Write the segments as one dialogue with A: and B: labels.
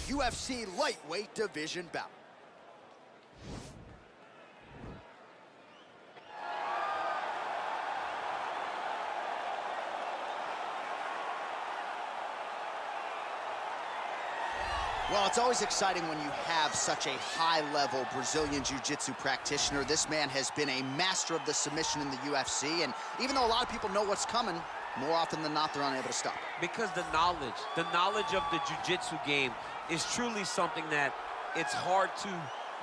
A: UFC lightweight division bout. Well, it's always exciting when you have such a high-level Brazilian Jiu-Jitsu practitioner. This man has been a master of the submission in the UFC, and even though a lot of people know what's coming, more often than not, they're unable to stop it.
B: Because the knowledge of the Jiu-Jitsu game is truly something that it's hard to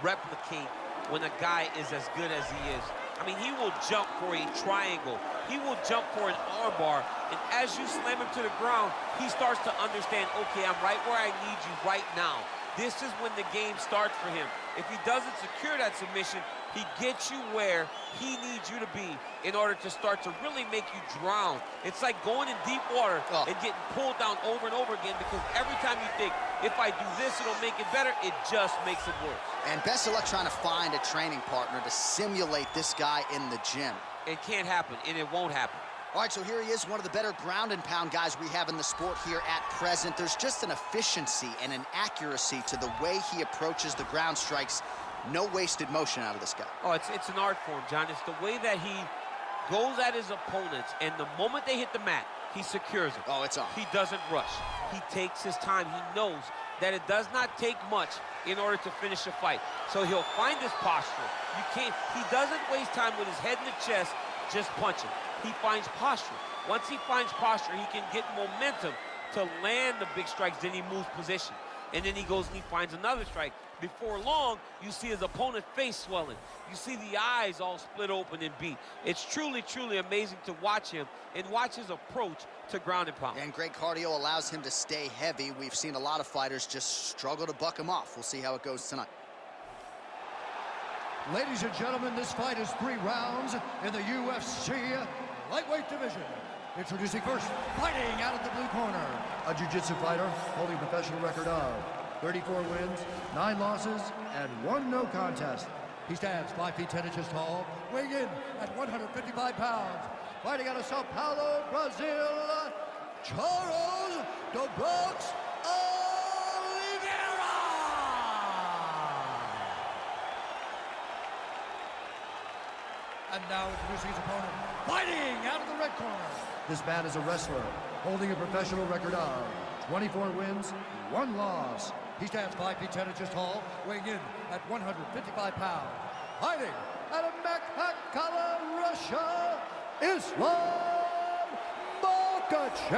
B: replicate when a guy is as good as he is. I mean, he will jump for a triangle. He will jump for an armbar, and as you slam him to the ground, he starts to understand, okay, I'm right where I need you right now. This is when the game starts for him. If he doesn't secure that submission, he gets you where he needs you to be in order to start to really make you drown. It's like going in deep water and getting pulled down over and over again, because every time you think, if I do this, it'll make it better, it just makes it worse. And
A: best of luck trying to find a training partner to simulate this guy in the gym.
B: It can't happen, and it won't happen.
A: All right, so here he is, one of the better ground and pound guys we have in the sport here at present. There's just an efficiency and an accuracy to the way he approaches the ground strikes. No wasted motion out of this guy.
B: Oh, it's an art form, John. It's the way that he goes at his opponents, and the moment they hit the mat, he secures it.
A: Oh, it's on.
B: He doesn't rush. He takes his time. He knows that it does not take much in order to finish a fight. So he'll find his posture. He doesn't waste time with his head in the chest just punching. He finds posture. Once he finds posture, he can get momentum to land the big strikes, then he moves position. And then he goes and he finds another strike. Before long, you see his opponent's face swelling. You see the eyes all split open and beat. It's truly, truly amazing to watch him and watch his approach to ground and pound.
A: And great cardio allows him to stay heavy. We've seen a lot of fighters just struggle to buck him off. We'll see how it goes tonight.
C: Ladies and gentlemen, this fight is 3 rounds in the UFC lightweight division. Introducing first, fighting out of the blue corner, a jiu-jitsu fighter holding a professional record of 34 wins, 9 losses, and 1 no contest. He stands 5 feet 10 inches tall, weighing in at 155 pounds. Fighting out of Sao Paulo, Brazil, Charles "The Bronx" Oliveira! And now introducing his opponent, fighting out of the red corner. This man is a wrestler, holding a professional record of 24 wins, 1 loss. He stands 5 feet 10 inches tall, weighing in at 155 pounds. Fighting out of Makhachev, Russia, Islam Makhachev.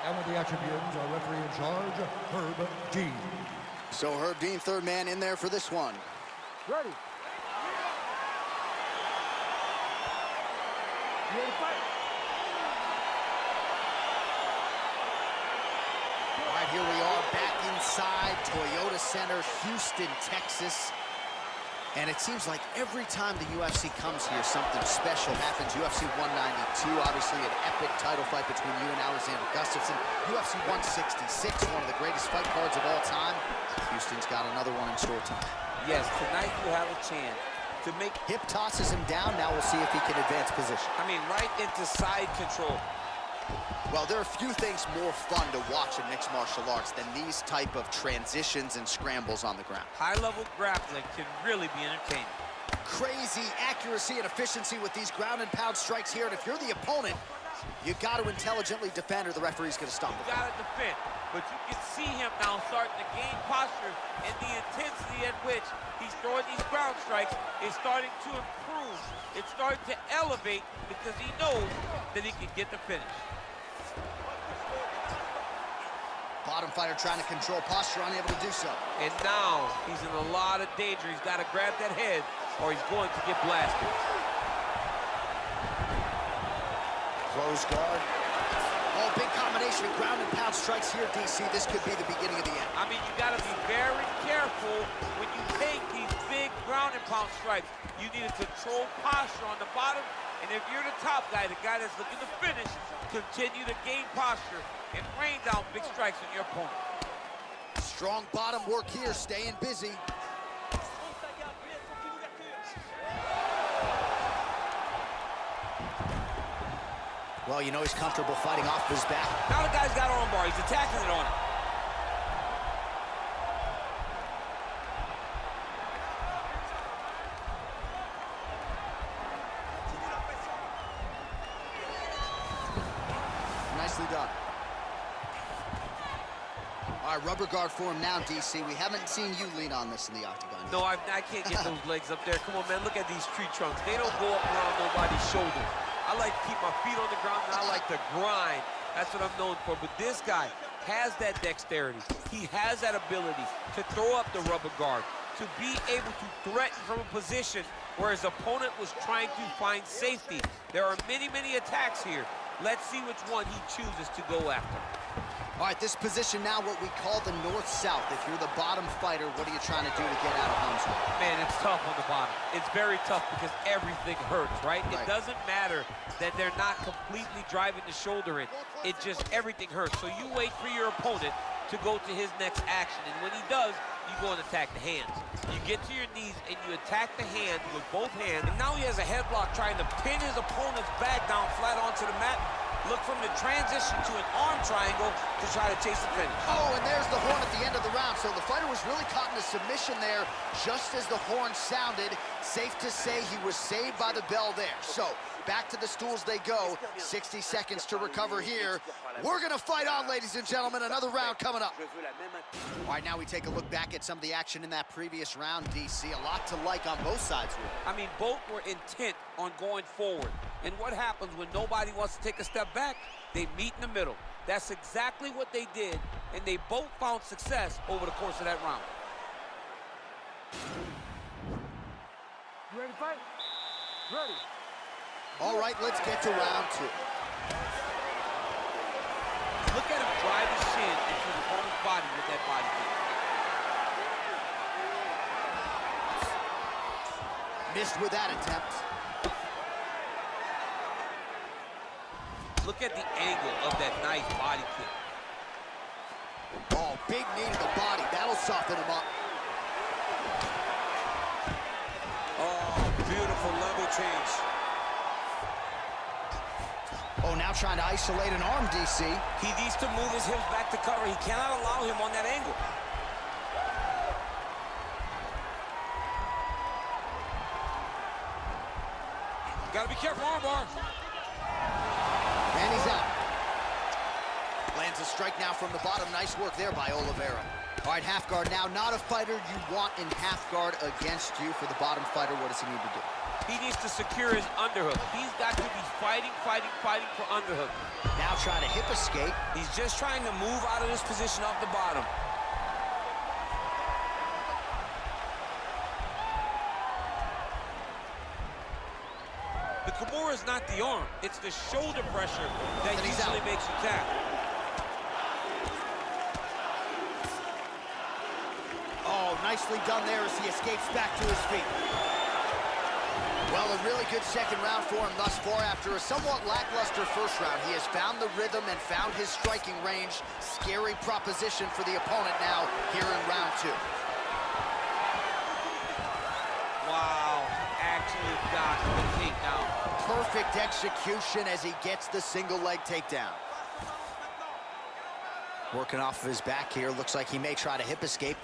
C: And with the action begins, our referee in charge, Herb Dean.
A: So Herb Dean, third man in there for this one.
C: Ready. You ready to fight?
A: All right, here we are back inside Toyota Center, Houston, Texas. And it seems like every time the UFC comes here, something special happens. UFC 192, obviously an epic title fight between you and Alexander Gustafsson. UFC 166, one of the greatest fight cards of all time. Houston's got another one in store tonight.
B: Yes, tonight you have a chance to make...
A: Hip tosses him down. Now we'll see if he can advance position.
B: I mean, right into side control.
A: Well, there are few things more fun to watch in mixed martial arts than these type of transitions and scrambles on the ground.
B: High-level grappling can really be entertaining.
A: Crazy accuracy and efficiency with these ground and pound strikes here. And if you're the opponent, you got to intelligently defend or the referee's going to stop it.
B: You got to defend. But you can see him now starting to gain posture, and the intensity at which he's throwing these ground strikes is starting to improve. It's starting to elevate because he knows that he can get the finish.
A: Bottom fighter trying to control posture, unable to do so.
B: And now he's in a lot of danger. He's got to grab that head or he's going to get blasted.
A: Close guard. Oh, big combination of ground and pound strikes here, DC. This could be the beginning of the end.
B: I mean, you got to be very careful when you take these big ground and pound strikes. You need to control posture on the bottom. And if you're the top guy, the guy that's looking to finish, continue to gain posture and rain down big strikes on your opponent.
A: Strong bottom work here, staying busy. Well, you know he's comfortable fighting off his back.
B: Now the guy's got armbar. He's attacking it on him.
A: Nicely done. All right, rubber guard for him now, DC. We haven't seen you lean on this in the octagon yet.
B: No, I can't get those legs up there. Come on, man, look at these tree trunks. They don't go up around nobody's shoulders. I like to keep my feet on the ground, and I like to grind. That's what I'm known for. But this guy has that dexterity. He has that ability to throw up the rubber guard, to be able to threaten from a position where his opponent was trying to find safety. There are many, many attacks here. Let's see which one he chooses to go after.
A: All right, this position now, what we call the north-south. If you're the bottom fighter, what are you trying to do to get out of harm's way?
B: Man, it's tough on the bottom. It's very tough because everything hurts, right? It doesn't matter that they're not completely driving the shoulder in. It just, everything hurts. So you wait for your opponent to go to his next action. And when he does, you go and attack the hands. You get to your knees and you attack the hands with both hands. And now he has a headlock trying to pin his opponent's back down flat onto the mat. Look from the transition to an arm triangle to try to chase the finish.
A: Oh, and there's the horn at the end of the round. So the fighter was really caught in a submission there just as the horn sounded. Safe to say he was saved by the bell there. So back to the stools they go. 60 seconds to recover here. We're going to fight on, ladies and gentlemen. Another round coming up. All right, now we take a look back at some of the action in that previous round, DC. A lot to like on both sides.
B: I mean, both were intent on going forward. And what happens when nobody wants to take a step back? They meet in the middle. That's exactly what they did, and they both found success over the course of that round.
D: You ready to fight? Ready.
A: All right, let's get to round two.
B: Look at him drive his shin into the opponent's body with that body kick.
A: Missed with that attempt.
B: Look at the angle of that nice body kick.
A: Oh, big knee to the body. That'll soften him up.
B: Oh, beautiful level change.
A: Oh, now trying to isolate an arm, DC.
B: He needs to move his hips back to cover. He cannot allow him on that angle. Gotta be careful, armbar.
A: And he's out. Lands a strike now from the bottom. Nice work there by Oliveira. All right, half guard now. Not a fighter you want in half guard against you. For the bottom fighter, what does he need to do?
B: He needs to secure his underhook. He's got to be fighting for underhook.
A: Now trying to hip escape.
B: He's just trying to move out of this position off the bottom. The Kimura is not the arm. It's the shoulder pressure that usually makes you tap.
A: Oh, nicely done there as he escapes back to his feet. Well, a really good second round for him thus far. After a somewhat lackluster first round, he has found the rhythm and found his striking range. Scary proposition for the opponent now here in round two.
B: Wow, actually got the takedown.
A: Perfect execution as he gets the single leg takedown. Working off of his back here. Looks like he may try to hip escape.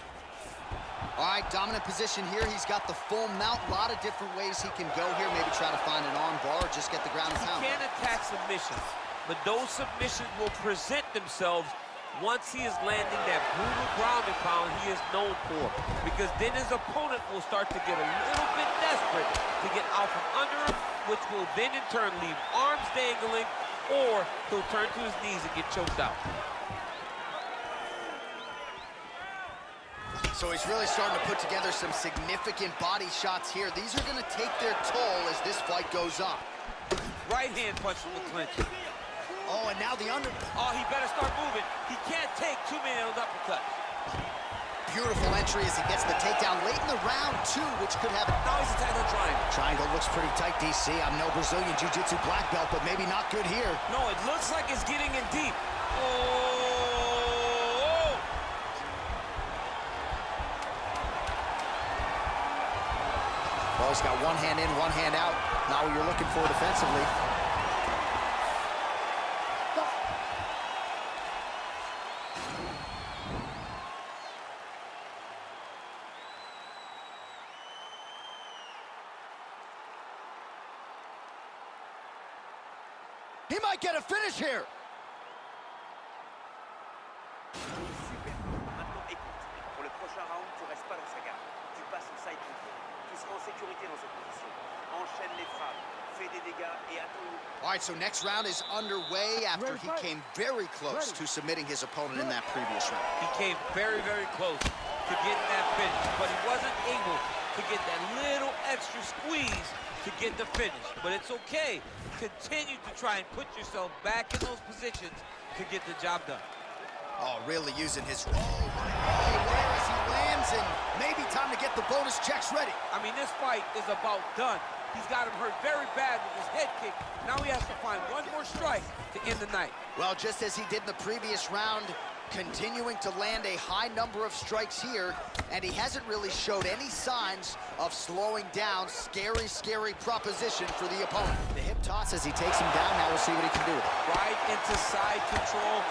A: All right, dominant position here. He's got the full mount. A lot of different ways he can go here. Maybe try to find an arm bar or just get the ground and pound.
B: He can attack submissions, but those submissions will present themselves once he is landing that brutal ground and pound he is known for. Because then his opponent will start to get a little bit desperate to get out from under him, which will then in turn leave arms dangling, or he'll turn to his knees and get choked out.
A: So he's really starting to put together some significant body shots here. These are going to take their toll as this fight goes on.
B: Right hand punch from the clinch.
A: Oh, and now the under...
B: Oh, he better start moving. He can't take too many of those uppercuts.
A: Beautiful entry as he gets the takedown late in the round, too, which could have...
B: Now he's attacking the triangle.
A: Triangle looks pretty tight, DC. I'm no Brazilian Jiu-Jitsu black belt, but maybe not good here.
B: No, it looks like it's getting in deep. Oh!
A: Well, he's got one hand in, one hand out. Not what you're looking for defensively.
C: He might get a finish here.
E: Super. Maintenant, écoute. Pour le prochain round, tu restes pas dans sa garde. Tu passes au side control. Tu seras en sécurité dans cette position. Enchaîne les frappes, fais des dégâts et attends.
A: All right, so next round is underway after he came very close to submitting his opponent in that previous round.
B: He came very, very close to getting that finish, but he wasn't able to get that little extra squeeze to get the finish. But it's okay. Continue to try and put yourself back in those positions to get the job done.
A: Oh, really using his roll. There as he lands, and maybe time to get the bonus checks ready.
B: I mean, this fight is about done. He's got him hurt very bad with his head kick. Now he has to find one more strike to end the night.
A: Well, just as he did in the previous round, continuing to land a high number of strikes here, and he hasn't really showed any signs of slowing down. Scary, scary proposition for the opponent. The hip toss as he takes him down. Now we'll see what he can do with it.
B: Right into side control.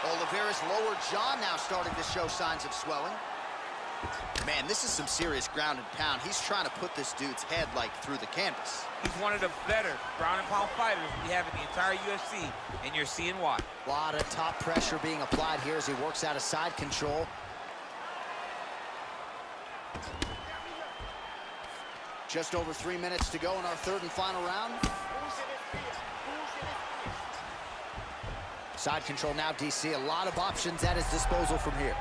A: Oliveira's lower jaw now starting to show signs of swelling. Man, this is some serious ground and pound. He's trying to put this dude's head, like, through the canvas.
B: He's one of the better ground and pound fighters we have in the entire UFC, and you're seeing why.
A: A lot of top pressure being applied here as he works out of side control. Just over 3 minutes to go in our third and final round. Side control now, DC. A lot of options at his disposal from here.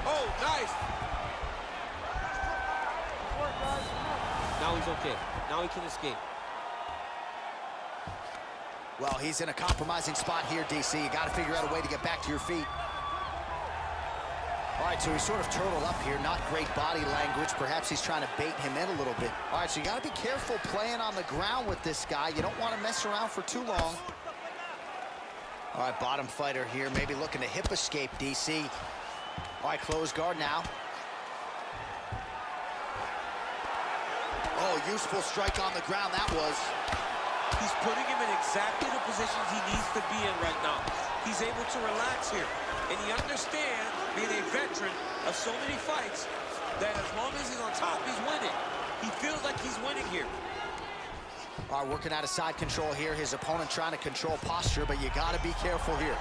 B: Oh, nice. Now he's okay. Now he can escape.
A: Well, he's in a compromising spot here, DC. You got to figure out a way to get back to your feet. All right, so he's sort of turtled up here. Not great body language. Perhaps he's trying to bait him in a little bit. All right, so you got to be careful playing on the ground with this guy. You don't want to mess around for too long. All right, bottom fighter here, maybe looking to hip escape, DC. All right, close guard now. Oh, useful strike on the ground, that was.
B: He's putting him in exactly the positions he needs to be in right now. He's able to relax here. And he understands, being a veteran of so many fights, that as long as he's on top, he's winning. He feels like he's winning here.
A: All right, working out of side control here. His opponent trying to control posture, but you got to be careful here.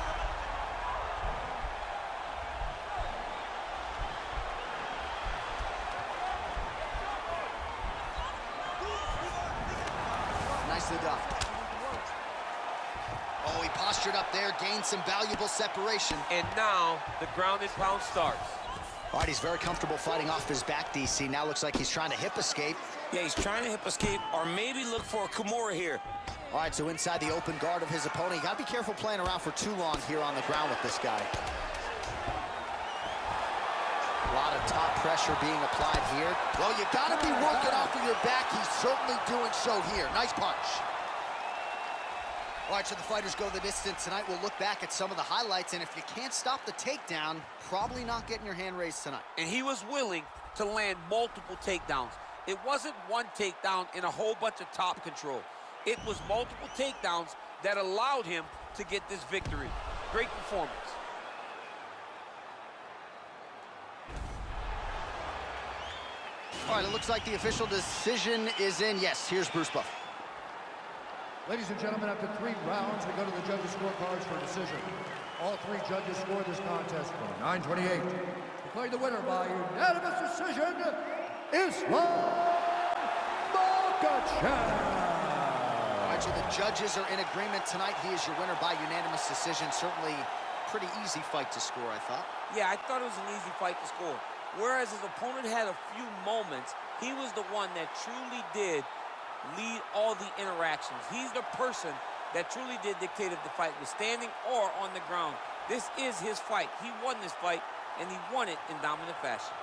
A: Nicely done. Oh, he postured up there, gained some valuable separation.
B: And now the ground and pound starts.
A: All right, he's very comfortable fighting off his back, DC. Now looks like he's trying to hip escape.
F: Yeah, he's trying to hip escape or maybe look for a Kimura here.
A: All right, so inside the open guard of his opponent. You got to be careful playing around for too long here on the ground with this guy. A lot of top pressure being applied here. Well, you got to be working off of your back. He's certainly doing so here. Nice punch. All right, so the fighters go the distance tonight. We'll look back at some of the highlights, and if you can't stop the takedown, probably not getting your hand raised tonight.
B: And he was willing to land multiple takedowns. It wasn't one takedown in a whole bunch of top control. It was multiple takedowns that allowed him to get this victory. Great performance.
A: All right, it looks like the official decision is in. Yes, here's Bruce Buff.
C: Ladies and gentlemen, after 3 rounds, we go to the judges' scorecards for decision. All 3 judges scored this contest for 928. Declaring the winner by unanimous decision, Islam Makhachev.
A: All right, so the judges are in agreement tonight. He is your winner by unanimous decision. Certainly pretty easy fight to score, I thought.
B: Yeah, I thought it was an easy fight to score. Whereas his opponent had a few moments, he was the one that truly did lead all the interactions. He's the person that truly did dictate if the fight was standing or on the ground. This is his fight. He won this fight, and he won it in dominant fashion.